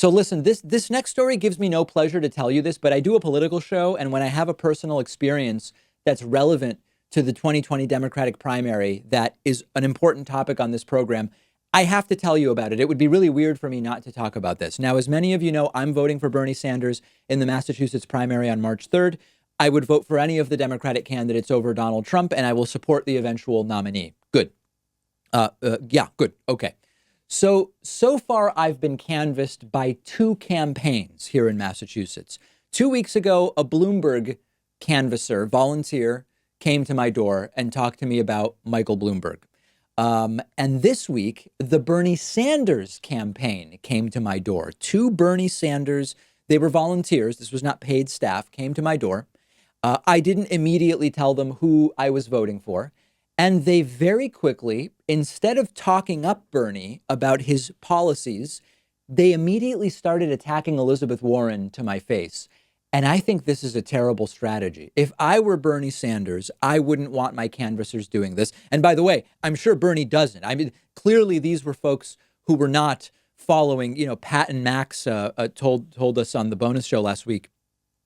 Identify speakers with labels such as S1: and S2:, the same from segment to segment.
S1: So listen, this next story gives me no pleasure to tell you this, but I do a political show, and when I have a personal experience that's relevant to the 2020 Democratic primary that is an important topic on this program, I have to tell you about it. It would be really weird for me not to talk about this. Now, as many of you know, I'm voting for Bernie Sanders in the Massachusetts primary on March 3rd. I would vote for any of the Democratic candidates over Donald Trump, and I will support the eventual nominee. Good. Yeah, good. Okay. So far, I've been canvassed by two campaigns here in Massachusetts. 2 weeks ago, a Bloomberg canvasser, volunteer, came to my door and talked to me about Michael Bloomberg. And this week, the Bernie Sanders campaign came to my door. Two Bernie Sanders, they were volunteers. This was not paid staff, came to my door. I didn't immediately tell them who I was voting for. And they very quickly, instead of talking up Bernie about his policies, they immediately started attacking Elizabeth Warren to my face. And I think this is a terrible strategy. If I were Bernie Sanders, I wouldn't want my canvassers doing this. And by the way, I'm sure Bernie doesn't. I mean, clearly these were folks who were not following, Pat and Max told us on the bonus show last week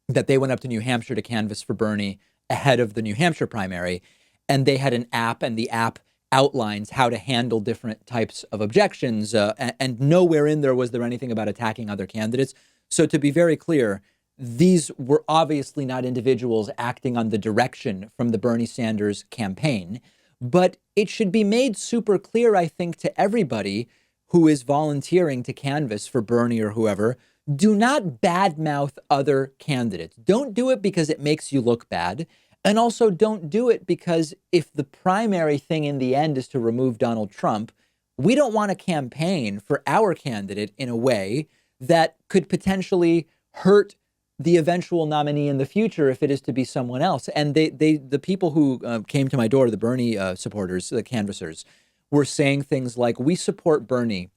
S1: that they went up to New Hampshire to canvass for Bernie ahead of the New Hampshire primary. And they had an app, and the app outlines how to handle different types of objections. And nowhere in there was there anything about attacking other candidates. So to be very clear, these were obviously not individuals acting on the direction from the Bernie Sanders campaign. But it should be made super clear, I think, to everybody who is volunteering to canvass for Bernie or whoever, do not badmouth other candidates. Don't do it because it makes you look bad. And also don't do it because if the primary thing in the end is to remove Donald Trump, we don't want to campaign for our candidate in a way that could potentially hurt the eventual nominee in the future if it is to be someone else. And the people who came to my door, the Bernie supporters, the canvassers, were saying things like, we support Bernie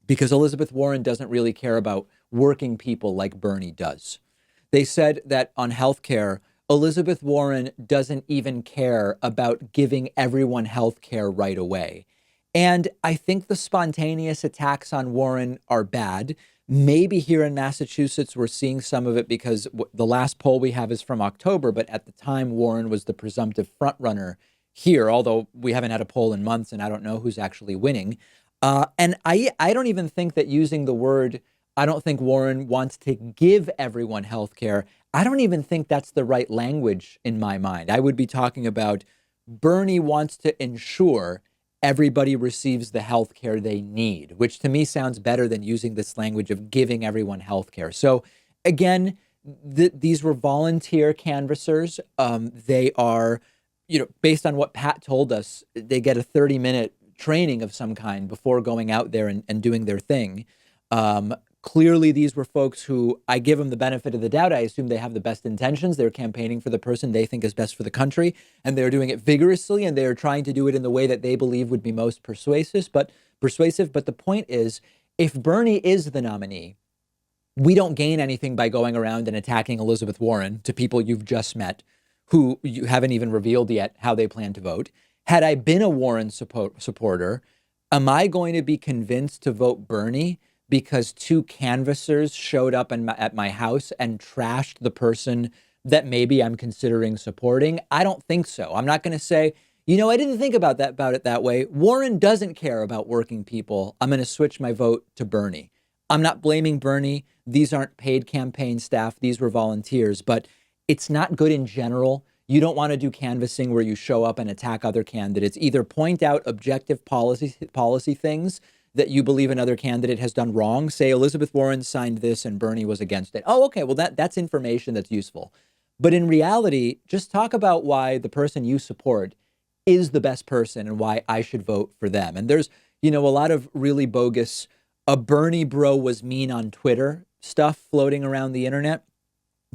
S1: because Elizabeth Warren doesn't really care about working people like Bernie does. They said that on health care, Elizabeth Warren doesn't even care about giving everyone health care right away. And I think the spontaneous attacks on Warren are bad. Maybe here in Massachusetts, we're seeing some of it because the last poll we have is from October. But at the time, Warren was the presumptive frontrunner here, although we haven't had a poll in months and I don't know who's actually winning. And I don't even think that using the word, I don't think Warren wants to give everyone health care. I don't even think that's the right language in my mind. I would be talking about Bernie wants to ensure everybody receives the health care they need, which to me sounds better than using this language of giving everyone health care. So again, these were volunteer canvassers. They are, based on what Pat told us, they get a 30-minute training of some kind before going out there and doing their thing. Clearly, these were folks who I give them the benefit of the doubt. I assume they have the best intentions. They're campaigning for the person they think is best for the country, and they're doing it vigorously, and they're trying to do it in the way that they believe would be most persuasive. But the point is, if Bernie is the nominee, we don't gain anything by going around and attacking Elizabeth Warren to people you've just met who you haven't even revealed yet how they plan to vote. Had I been a Warren supporter, am I going to be convinced to vote Bernie because two canvassers showed up at my house and trashed the person that maybe I'm considering supporting? I don't think so. I'm not going to say, I didn't think about it that way. Warren doesn't care about working people. I'm going to switch my vote to Bernie. I'm not blaming Bernie. These aren't paid campaign staff. These were volunteers, but it's not good in general. You don't want to do canvassing where you show up and attack other candidates. Either point out objective policy things that you believe another candidate has done wrong. Say Elizabeth Warren signed this and Bernie was against it. Oh, okay. Well, that's information that's useful. But in reality, just talk about why the person you support is the best person and why I should vote for them. And there's, a lot of really bogus, a Bernie bro was mean on Twitter stuff floating around the internet.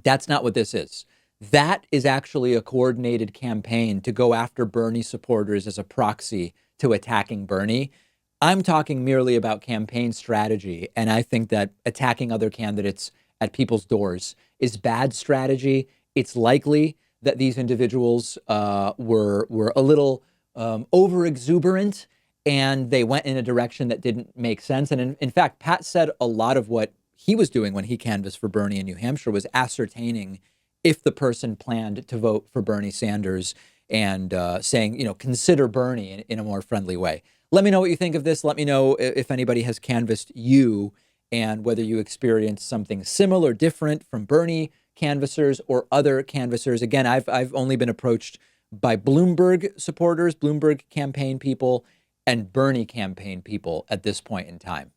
S1: That's not what this is. That is actually a coordinated campaign to go after Bernie supporters as a proxy to attacking Bernie. I'm talking merely about campaign strategy, and I think that attacking other candidates at people's doors is bad strategy. It's likely that these individuals were a little over exuberant, and they went in a direction that didn't make sense. And in fact, Pat said a lot of what he was doing when he canvassed for Bernie in New Hampshire was ascertaining if the person planned to vote for Bernie Sanders and saying, consider Bernie in a more friendly way. Let me know what you think of this. Let me know if anybody has canvassed you and whether you experienced something similar, different from Bernie canvassers or other canvassers. Again, I've only been approached by Bloomberg supporters, Bloomberg campaign people, and Bernie campaign people at this point in time.